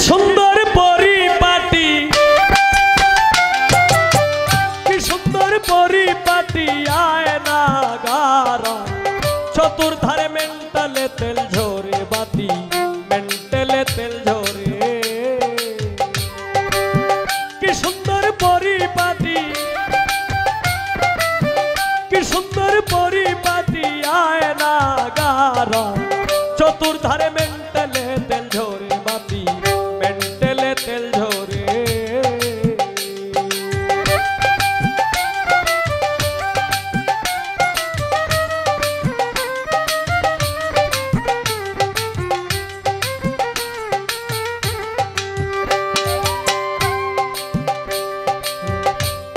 সুন্দর পরিপাটি, কি সুন্দর পরিপাটি আয়না গারা, চতুর্ধারে মেন্টালে তেল ঝরে বাতি, মেন্টালে তেল ঝরে। কি সুন্দর পরিপাটি, কি সুন্দর পরিপাটি আয়না গারা, চতুর্ধারে মেন্টালে তেল ঝরে বাতি, মেন্টালে তেল ঝরে।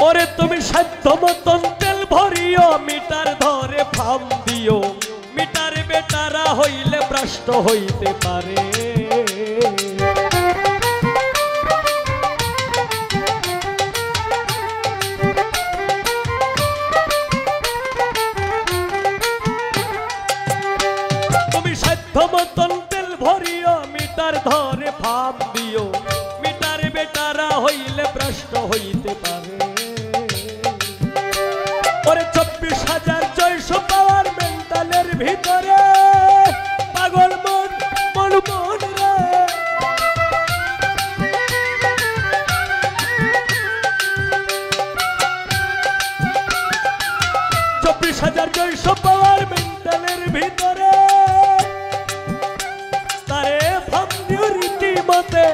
ওরে তুমি সাধ্য মতন তেল ভরিও, মিটার ধরে ফাম দিও, মিটার বেটারা হইলে ভ্রষ্ট হইতে পারে। তুমি সাধ্য মতন তেল ভরিও, মিটার ধরে ফাম দিও, মিটার বেটারা হইলে ভ্রষ্ট হইতে পারে। ওরে 24,600 পাওয়ার মেন্টালের ভিতরে, পাগল মন মন মন রে। 24,600 পাওয়ার মেন্টালের ভিতরে, তারে ভাব দিও রীতিমতে,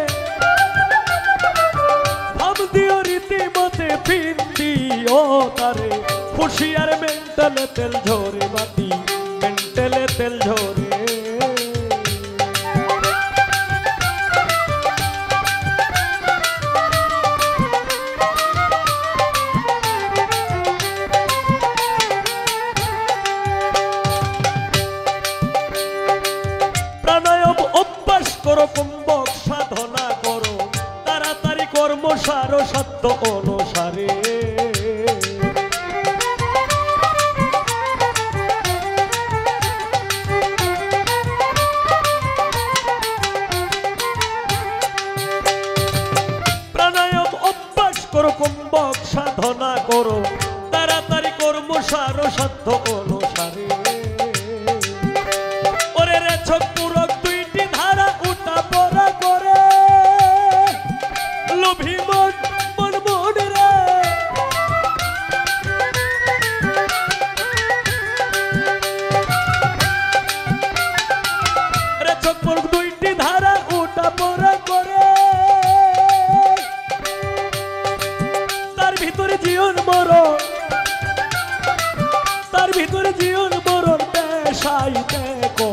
ভাব দিও রীতিমতে, ফিন দিও তারে খুশিয়ার মেন্টালে তেল ঝরে বাতি, মেন্টালে তেল ঝরে। প্রাণায়াম অভ্যাস করো, কুম্ভক সাধনা করো, তাড়াতাড়ি কর্ম সারো সত্য অনুসারে। প্রাণায়াম অভ্যাস করো, কুম্ভক সাধনা করো, তাড়াতাড়ি কর্ম সারো সত্য অনুসারে। ওরে রেছক পুরক দুইটি ধারা উঠা পড়া করে, লোভী মন মন মন রে। রেছক পুরক দুইটি ধারা উঠা পড়া করে, তার ভিতরে জীবন মরণ, তার ভিতরে জীবন মরণ পেশাইতে কো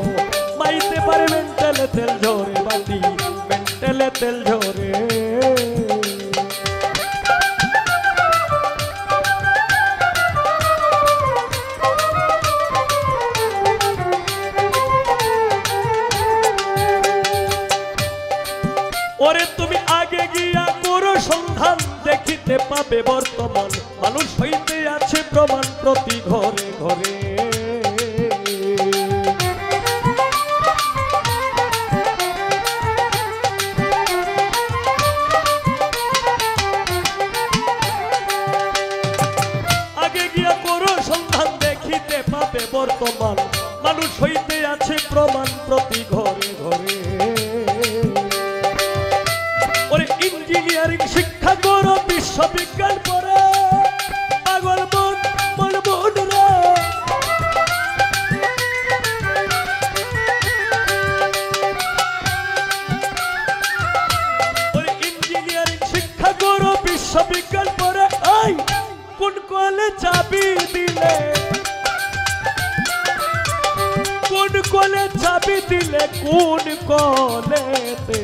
মাইতে পারে মেন্টালে তেল ঝরে বাতি, মেন্টালে তেল ঝরে। ওরে তুমি আগে গিয়া করো সন্ধান, দেখিতে পাবে বর্তমান মানুষ হইতে আছে প্রমাণ প্রতি ঘরে ঘরে। আগে গিয়া করো সন্ধান, দেখিতে পাবে বর্তমান মানুষ হইতে আছে প্রমাণ প্রতি ঘরে ঘরে। ওরে ইঞ্জিনিয়ারিং শিক্ষা করো, বিশ্ববিজ্ঞান পড়ে, পাগল মন মন মন রে। ওরে ইঞ্জিনিয়ারিং শিক্ষা করো, বিশ্ববিজ্ঞান পড়ে, আই কোন কলে চাবি দিলে, কোন কলে চাবি দিলে, কোন কলেতে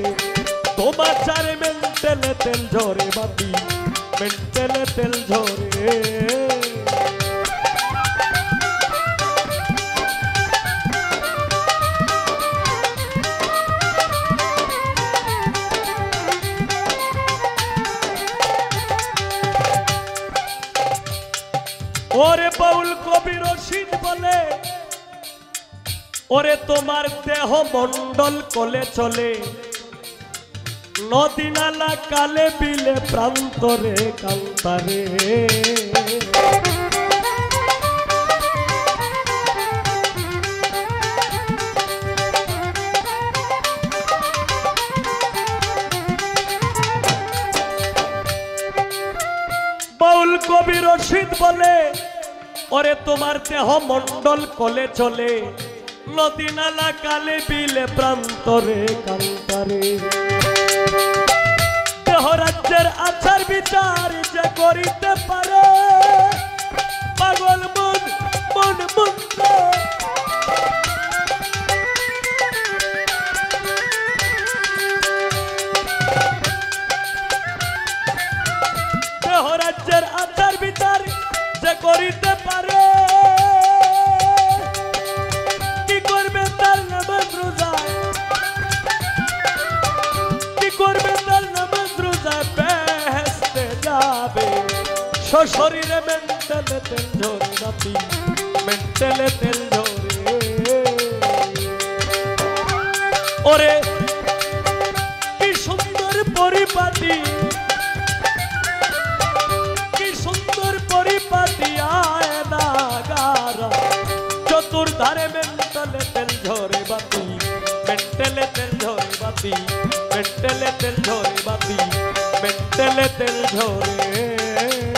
তোমার চারে মেন্টালে তেল ঝরে বাতি, মেন্টালে তেল ঝরে। ওরে বাউল কবি রশিদ বলে, ওরে তোমার দেহ মন্ডল কোলে চলে, নদী নালা কালে বিলে প্রান্তরে কান্তারে বাউল কবি রশিদ বলে ওরে তোমার দেহ মন্ডল কলে চলে নদী নালা কালে বিলে প্রান্তরে কান্তারে দেহ রাজ্যের আচার বিচার যে করিতে পারে পাগল মন মন মুন্ড দেহ রাজ্যের আচার বিচার যে করিতে পারে কি করবে তার নামাজ রোজা কি করবে তার নামাজ রোজা বেহেশতে যাবে শরীরে মেন্টালে তেল ঝরে বাতি মেন্টালে তেল ঝরে ওরে কি সুন্দর পরিপাটি পরিপাটি আয়না গারা চতুর্ধারে মেন্টালে তেল ঝরে বাতি মেন্টালে তেল ঝরে বাতি মেন্টালে তেল ঝরে বাতি মেন্টালে তেল ঝরে